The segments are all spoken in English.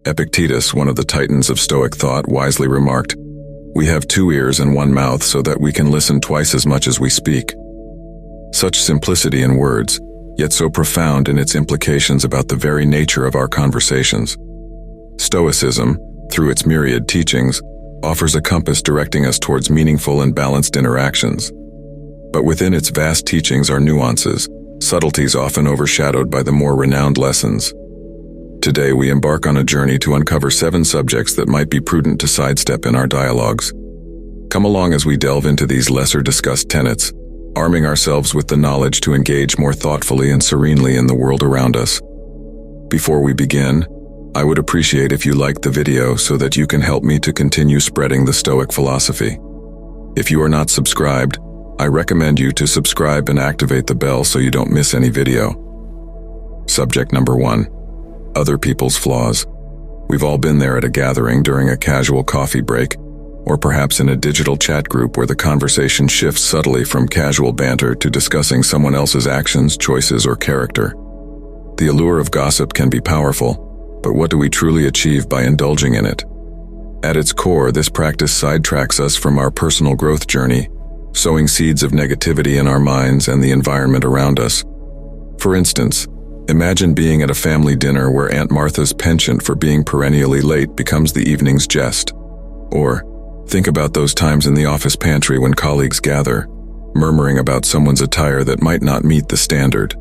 Epictetus, one of the titans of Stoic thought, wisely remarked, "We have 2 ears and 1 mouth so that we can listen twice as much as we speak." Such simplicity in words, yet so profound in its implications about the very nature of our conversations. Stoicism, through its myriad teachings, offers a compass directing us towards meaningful and balanced interactions. But within its vast teachings are nuances, subtleties often overshadowed by the more renowned lessons. Today we embark on a journey to uncover 7 subjects that might be prudent to sidestep in our dialogues. Come along as we delve into these lesser discussed tenets, arming ourselves with the knowledge to engage more thoughtfully and serenely in the world around us. Before we begin, I would appreciate if you liked the video so that you can help me to continue spreading the Stoic philosophy. If you are not subscribed, I recommend you to subscribe and activate the bell so you don't miss any video. Subject number 1. Other people's flaws. We've all been there at a gathering during a casual coffee break, or perhaps in a digital chat group where the conversation shifts subtly from casual banter to discussing someone else's actions, choices, or character. The allure of gossip can be powerful, but what do we truly achieve by indulging in it? At its core, this practice sidetracks us from our personal growth journey, sowing seeds of negativity in our minds and the environment around us. For instance, imagine being at a family dinner where Aunt Martha's penchant for being perennially late becomes the evening's jest. Or, think about those times in the office pantry when colleagues gather, murmuring about someone's attire that might not meet the standard.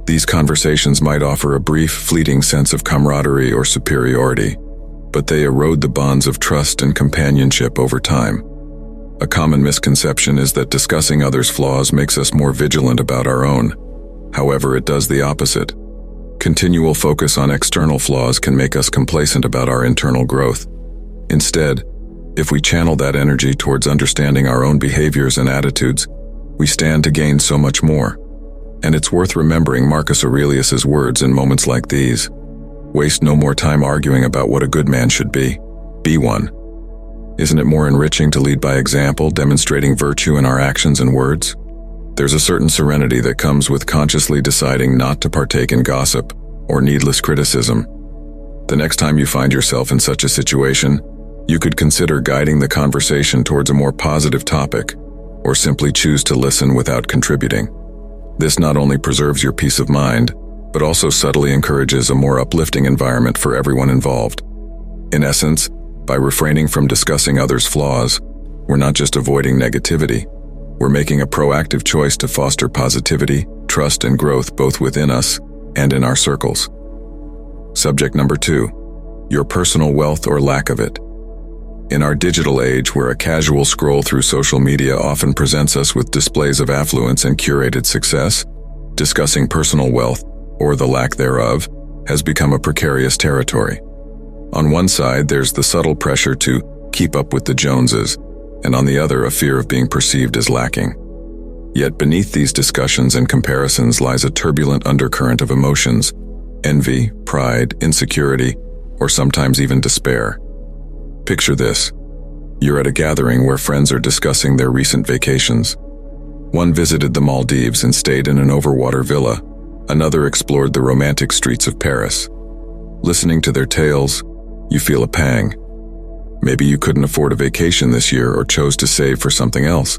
These conversations might offer a brief, fleeting sense of camaraderie or superiority, but they erode the bonds of trust and companionship over time. A common misconception is that discussing others' flaws makes us more vigilant about our own. However, it does the opposite. Continual focus on external flaws can make us complacent about our internal growth. Instead, if we channel that energy towards understanding our own behaviors and attitudes, we stand to gain so much more. And it's worth remembering Marcus Aurelius's words in moments like these. Waste no more time arguing about what a good man should be. Be one. Isn't it more enriching to lead by example, demonstrating virtue in our actions and words? There's a certain serenity that comes with consciously deciding not to partake in gossip or needless criticism. The next time you find yourself in such a situation, you could consider guiding the conversation towards a more positive topic, or simply choose to listen without contributing. This not only preserves your peace of mind, but also subtly encourages a more uplifting environment for everyone involved. In essence, by refraining from discussing others' flaws, we're not just avoiding negativity, we're making a proactive choice to foster positivity, trust, and growth both within us and in our circles. Subject number 2. Your personal wealth or lack of it. In our digital age, where a casual scroll through social media often presents us with displays of affluence and curated success, discussing personal wealth, or the lack thereof, has become a precarious territory. On one side, there's the subtle pressure to keep up with the Joneses, and on the other, a fear of being perceived as lacking. Yet beneath these discussions and comparisons lies a turbulent undercurrent of emotions: envy, pride, insecurity, or sometimes even despair. Picture this. You're at a gathering where friends are discussing their recent vacations. One visited the Maldives and stayed in an overwater villa. Another explored the romantic streets of Paris. Listening to their tales, you feel a pang. Maybe you couldn't afford a vacation this year or chose to save for something else.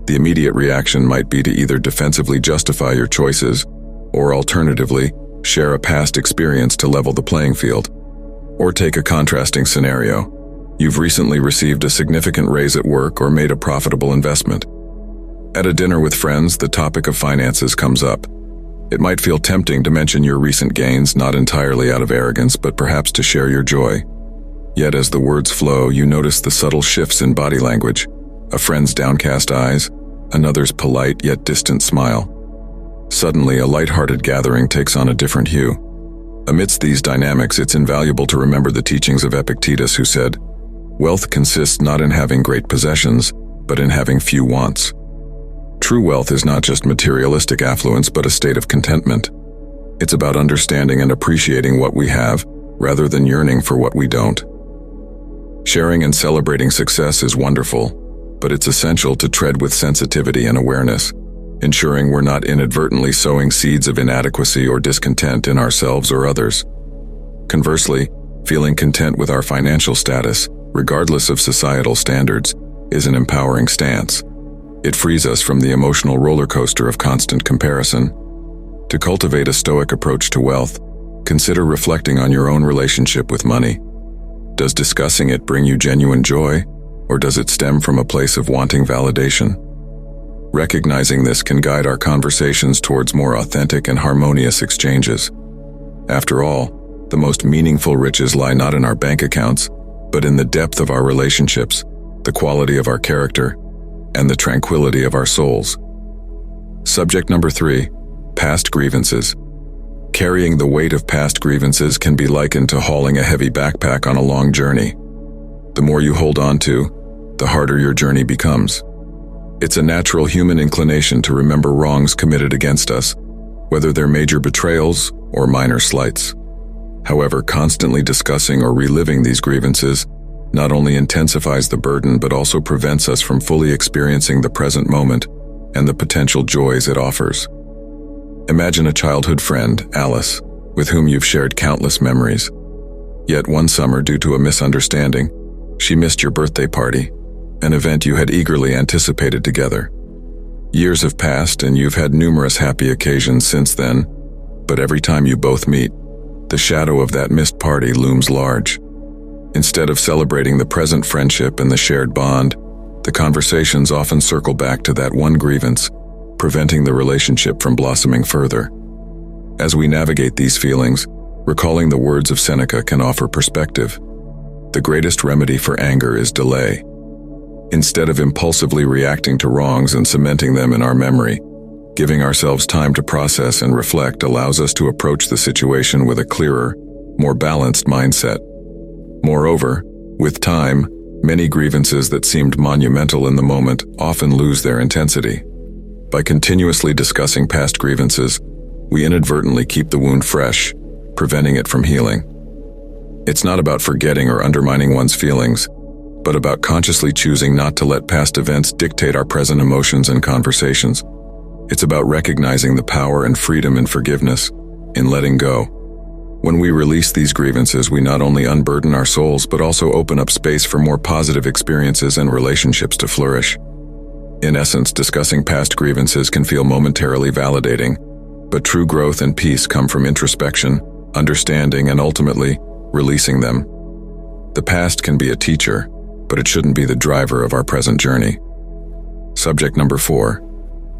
The immediate reaction might be to either defensively justify your choices, or alternatively, share a past experience to level the playing field. Or take a contrasting scenario. You've recently received a significant raise at work or made a profitable investment. At a dinner with friends, the topic of finances comes up. It might feel tempting to mention your recent gains, not entirely out of arrogance, but perhaps to share your joy. Yet as the words flow, you notice the subtle shifts in body language, a friend's downcast eyes, another's polite yet distant smile. Suddenly, a light-hearted gathering takes on a different hue. Amidst these dynamics, it's invaluable to remember the teachings of Epictetus, who said, "Wealth consists not in having great possessions, but in having few wants." True wealth is not just materialistic affluence, but a state of contentment. It's about understanding and appreciating what we have, rather than yearning for what we don't. Sharing and celebrating success is wonderful, but it's essential to tread with sensitivity and awareness, ensuring we're not inadvertently sowing seeds of inadequacy or discontent in ourselves or others. Conversely, Feeling content with our financial status, regardless of societal standards, is an empowering stance. It frees us from the emotional roller coaster of constant comparison. To cultivate a stoic approach to wealth, consider reflecting on your own relationship with money. Does discussing it bring you genuine joy, or does it stem from a place of wanting validation? Recognizing this can guide our conversations towards more authentic and harmonious exchanges. After all, the most meaningful riches lie not in our bank accounts, but in the depth of our relationships, the quality of our character, and the tranquility of our souls. Subject number 3, past grievances. Carrying the weight of past grievances can be likened to hauling a heavy backpack on a long journey. The more you hold on to, the harder your journey becomes. It's a natural human inclination to remember wrongs committed against us, whether they're major betrayals or minor slights. However, constantly discussing or reliving these grievances not only intensifies the burden but also prevents us from fully experiencing the present moment and the potential joys it offers. Imagine a childhood friend, Alice, with whom you've shared countless memories. Yet one summer, due to a misunderstanding, she missed your birthday party, an event you had eagerly anticipated together. Years have passed and you've had numerous happy occasions since then, but every time you both meet, the shadow of that missed party looms large. Instead of celebrating the present friendship and the shared bond, the conversations often circle back to that one grievance, preventing the relationship from blossoming further. As we navigate these feelings, recalling the words of Seneca can offer perspective. The greatest remedy for anger is delay. Instead of impulsively reacting to wrongs and cementing them in our memory, giving ourselves time to process and reflect allows us to approach the situation with a clearer, more balanced mindset. Moreover, with time, many grievances that seemed monumental in the moment often lose their intensity. By continuously discussing past grievances, we inadvertently keep the wound fresh, preventing it from healing. It's not about forgetting or undermining one's feelings, but about consciously choosing not to let past events dictate our present emotions and conversations. It's about recognizing the power and freedom in forgiveness, in letting go. When we release these grievances, we not only unburden our souls, but also open up space for more positive experiences and relationships to flourish. In essence, discussing past grievances can feel momentarily validating, but true growth and peace come from introspection, understanding, and ultimately, releasing them. The past can be a teacher, but it shouldn't be the driver of our present journey. Subject number 4,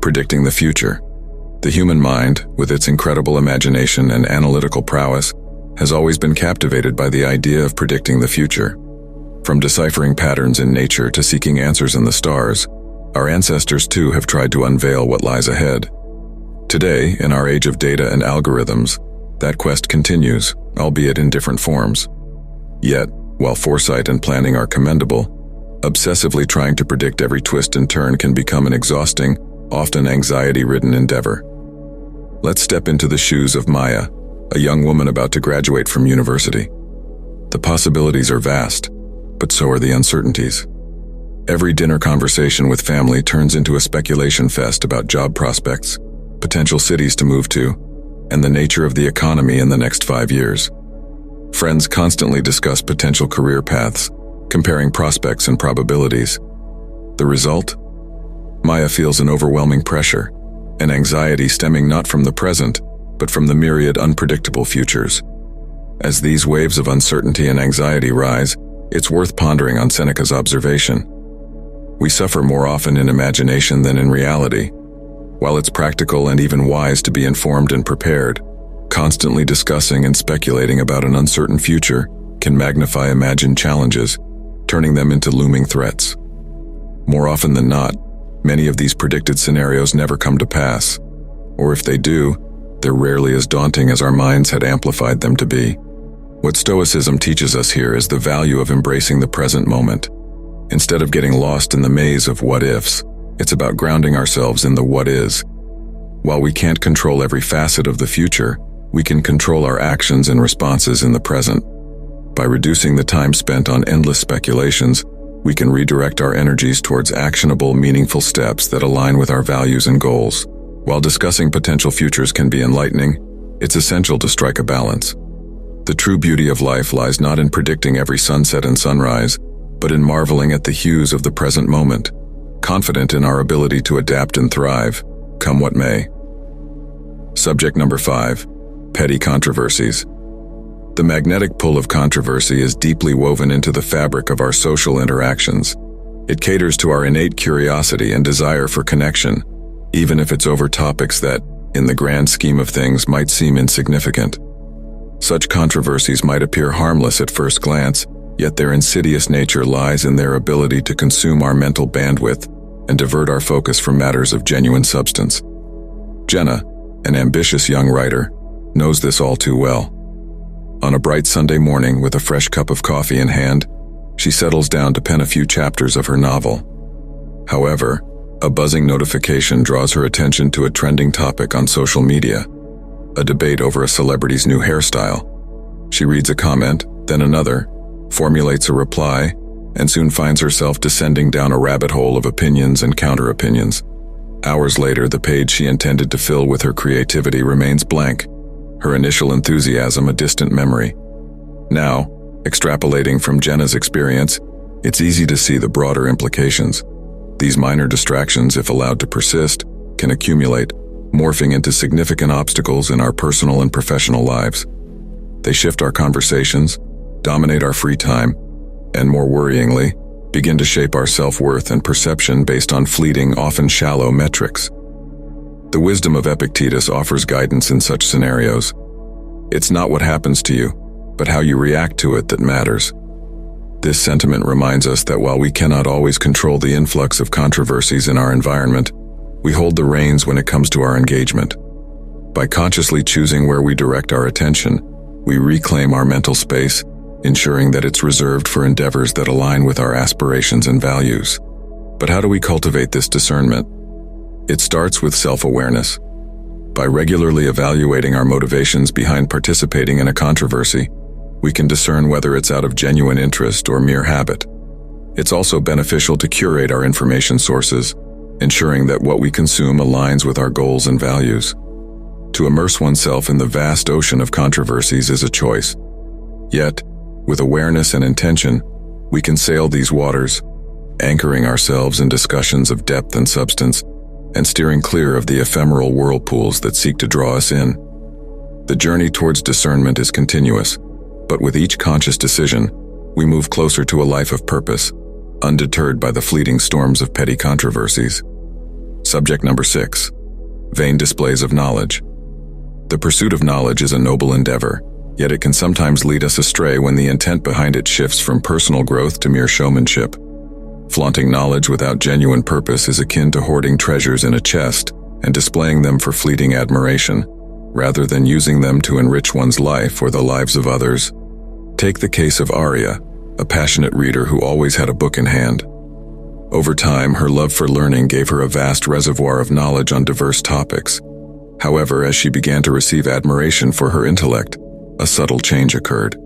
predicting the future. The human mind, with its incredible imagination and analytical prowess, has always been captivated by the idea of predicting the future. From deciphering patterns in nature to seeking answers in the stars, our ancestors too have tried to unveil what lies ahead. Today, in our age of data and algorithms, that quest continues, albeit in different forms. Yet, while foresight and planning are commendable, obsessively trying to predict every twist and turn can become an exhausting, often anxiety-ridden endeavor. Let's step into the shoes of Maya, a young woman about to graduate from university. The possibilities are vast, but so are the uncertainties. Every dinner conversation with family turns into a speculation fest about job prospects, potential cities to move to, and the nature of the economy in the next 5 years. Friends constantly discuss potential career paths, comparing prospects and probabilities. The result? Maya feels an overwhelming pressure, an anxiety stemming not from the present, but from the myriad unpredictable futures. As these waves of uncertainty and anxiety rise, it's worth pondering on Seneca's observation. We suffer more often in imagination than in reality. While it's practical and even wise to be informed and prepared, constantly discussing and speculating about an uncertain future can magnify imagined challenges, turning them into looming threats. More often than not, many of these predicted scenarios never come to pass, or if they do, they're rarely as daunting as our minds had amplified them to be. What Stoicism teaches us here is the value of embracing the present moment. Instead of getting lost in the maze of what-ifs, it's about grounding ourselves in the what-is. While we can't control every facet of the future, we can control our actions and responses in the present. By reducing the time spent on endless speculations, we can redirect our energies towards actionable, meaningful steps that align with our values and goals. While discussing potential futures can be enlightening, it's essential to strike a balance. The true beauty of life lies not in predicting every sunset and sunrise, but in marveling at the hues of the present moment, confident in our ability to adapt and thrive, come what may. Subject number 5. Petty controversies. The magnetic pull of controversy is deeply woven into the fabric of our social interactions. It caters to our innate curiosity and desire for connection, even if it's over topics that, in the grand scheme of things, might seem insignificant. Such controversies might appear harmless at first glance, yet their insidious nature lies in their ability to consume our mental bandwidth and divert our focus from matters of genuine substance. Jenna, an ambitious young writer, knows this all too well. On a bright Sunday morning with a fresh cup of coffee in hand, she settles down to pen a few chapters of her novel. However, a buzzing notification draws her attention to a trending topic on social media, a debate over a celebrity's new hairstyle. She reads a comment, then another, formulates a reply, and soon finds herself descending down a rabbit hole of opinions and counter-opinions. Hours later, the page she intended to fill with her creativity remains blank, her initial enthusiasm a distant memory. Now, extrapolating from Jenna's experience, it's easy to see the broader implications. These minor distractions, if allowed to persist, can accumulate, morphing into significant obstacles in our personal and professional lives. They shift our conversations, dominate our free time, and more worryingly, begin to shape our self-worth and perception based on fleeting, often shallow metrics. The wisdom of Epictetus offers guidance in such scenarios. It's not what happens to you, but how you react to it that matters. This sentiment reminds us that while we cannot always control the influx of controversies in our environment, we hold the reins when it comes to our engagement. By consciously choosing where we direct our attention, we reclaim our mental space, ensuring that it's reserved for endeavors that align with our aspirations and values. But how do we cultivate this discernment? It starts with self-awareness. By regularly evaluating our motivations behind participating in a controversy, we can discern whether it's out of genuine interest or mere habit. It's also beneficial to curate our information sources, ensuring that what we consume aligns with our goals and values. To immerse oneself in the vast ocean of controversies is a choice. Yet, with awareness and intention, we can sail these waters, anchoring ourselves in discussions of depth and substance, and steering clear of the ephemeral whirlpools that seek to draw us in. The journey towards discernment is continuous, but with each conscious decision, we move closer to a life of purpose, undeterred by the fleeting storms of petty controversies. Subject number 6. Vain displays of knowledge. The pursuit of knowledge is a noble endeavor, yet it can sometimes lead us astray when the intent behind it shifts from personal growth to mere showmanship. Flaunting knowledge without genuine purpose is akin to hoarding treasures in a chest and displaying them for fleeting admiration, rather than using them to enrich one's life or the lives of others. Take the case of Arya, a passionate reader who always had a book in hand. Over time, her love for learning gave her a vast reservoir of knowledge on diverse topics. However, as she began to receive admiration for her intellect, a subtle change occurred.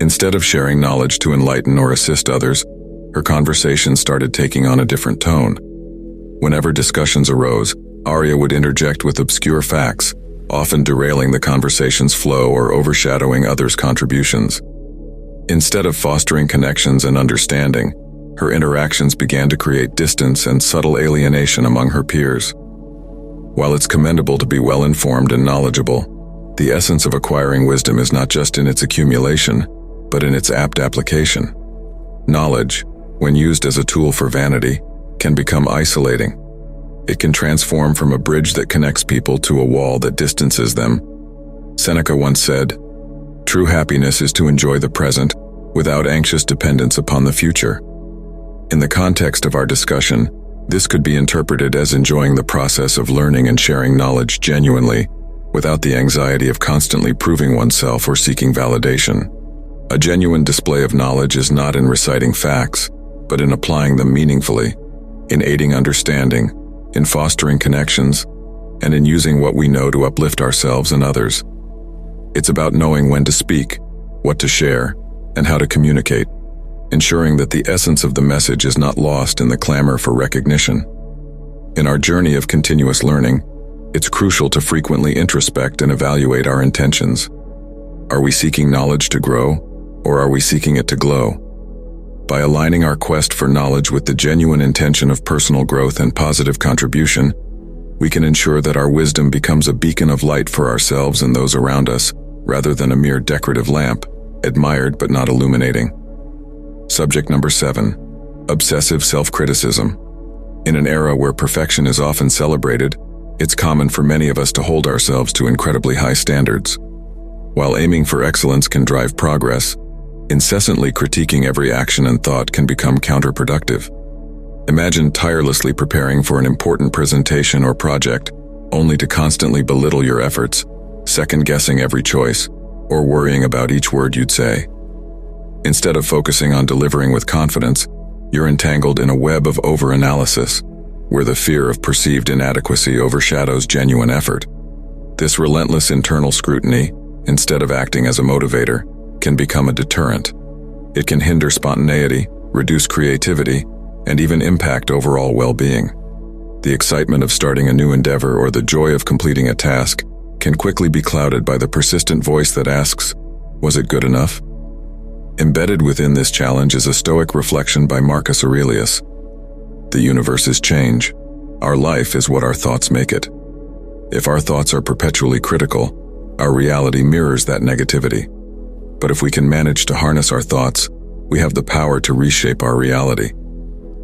Instead of sharing knowledge to enlighten or assist others, her conversation started taking on a different tone. Whenever discussions arose, Arya would interject with obscure facts, often derailing the conversation's flow or overshadowing others' contributions. Instead of fostering connections and understanding, her interactions began to create distance and subtle alienation among her peers. While it's commendable to be well-informed and knowledgeable, the essence of acquiring wisdom is not just in its accumulation, but in its apt application. Knowledge, when used as a tool for vanity, can become isolating. It can transform from a bridge that connects people to a wall that distances them. Seneca once said, "True happiness is to enjoy the present without anxious dependence upon the future." In the context of our discussion, this could be interpreted as enjoying the process of learning and sharing knowledge genuinely, without the anxiety of constantly proving oneself or seeking validation. A genuine display of knowledge is not in reciting facts, but in applying them meaningfully, in aiding understanding, in fostering connections, and in using what we know to uplift ourselves and others. It's about knowing when to speak, what to share, and how to communicate, ensuring that the essence of the message is not lost in the clamor for recognition. In our journey of continuous learning, it's crucial to frequently introspect and evaluate our intentions. Are we seeking knowledge to grow, or are we seeking it to glow? By aligning our quest for knowledge with the genuine intention of personal growth and positive contribution, we can ensure that our wisdom becomes a beacon of light for ourselves and those around us, rather than a mere decorative lamp, admired but not illuminating. Subject number 7. Obsessive self-criticism. In an era where perfection is often celebrated, it's common for many of us to hold ourselves to incredibly high standards. While aiming for excellence can drive progress, incessantly critiquing every action and thought can become counterproductive. Imagine tirelessly preparing for an important presentation or project, only to constantly belittle your efforts, second-guessing every choice, or worrying about each word you'd say. Instead of focusing on delivering with confidence, you're entangled in a web of over-analysis, where the fear of perceived inadequacy overshadows genuine effort. This relentless internal scrutiny, instead of acting as a motivator, can become a deterrent. It can hinder spontaneity, reduce creativity, and even impact overall well-being. The excitement of starting a new endeavor or the joy of completing a task can quickly be clouded by the persistent voice that asks, "Was it good enough?" Embedded within this challenge is a Stoic reflection by Marcus Aurelius. The universe is change. Our life is what our thoughts make it. If our thoughts are perpetually critical, our reality mirrors that negativity. But if we can manage to harness our thoughts, we have the power to reshape our reality.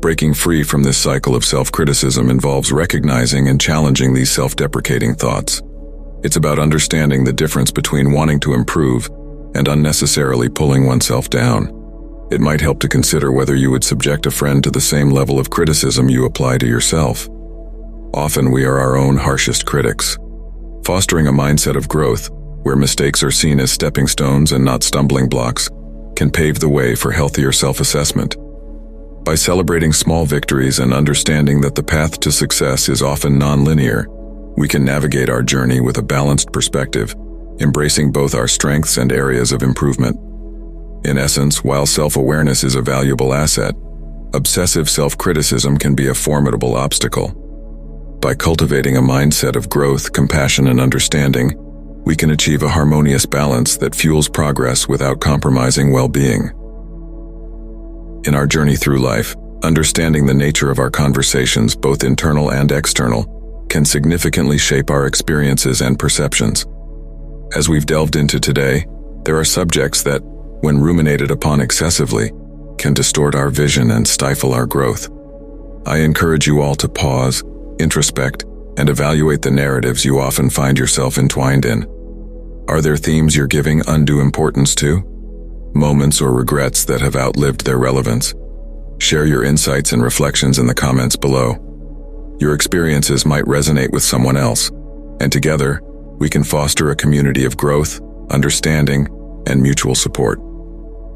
Breaking free from this cycle of self-criticism involves recognizing and challenging these self-deprecating thoughts. It's about understanding the difference between wanting to improve and unnecessarily pulling oneself down. It might help to consider whether you would subject a friend to the same level of criticism you apply to yourself. Often we are our own harshest critics. Fostering a mindset of growth, where mistakes are seen as stepping stones and not stumbling blocks, can pave the way for healthier self-assessment. By celebrating small victories and understanding that the path to success is often non-linear, we can navigate our journey with a balanced perspective, embracing both our strengths and areas of improvement. In essence, while self-awareness is a valuable asset, obsessive self-criticism can be a formidable obstacle. By cultivating a mindset of growth, compassion, and understanding, we can achieve a harmonious balance that fuels progress without compromising well-being. In our journey through life, understanding the nature of our conversations, both internal and external, can significantly shape our experiences and perceptions. As we've delved into today, there are subjects that, when ruminated upon excessively, can distort our vision and stifle our growth. I encourage you all to pause, introspect, and evaluate the narratives you often find yourself entwined in. Are there themes you're giving undue importance to? Moments or regrets that have outlived their relevance? Share your insights and reflections in the comments below. Your experiences might resonate with someone else, and together, we can foster a community of growth, understanding, and mutual support.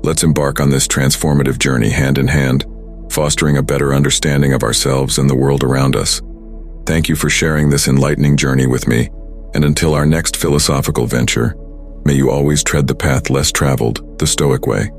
Let's embark on this transformative journey hand in hand, fostering a better understanding of ourselves and the world around us. Thank you for sharing this enlightening journey with me, and until our next philosophical venture, may you always tread the path less traveled, the Stoic way.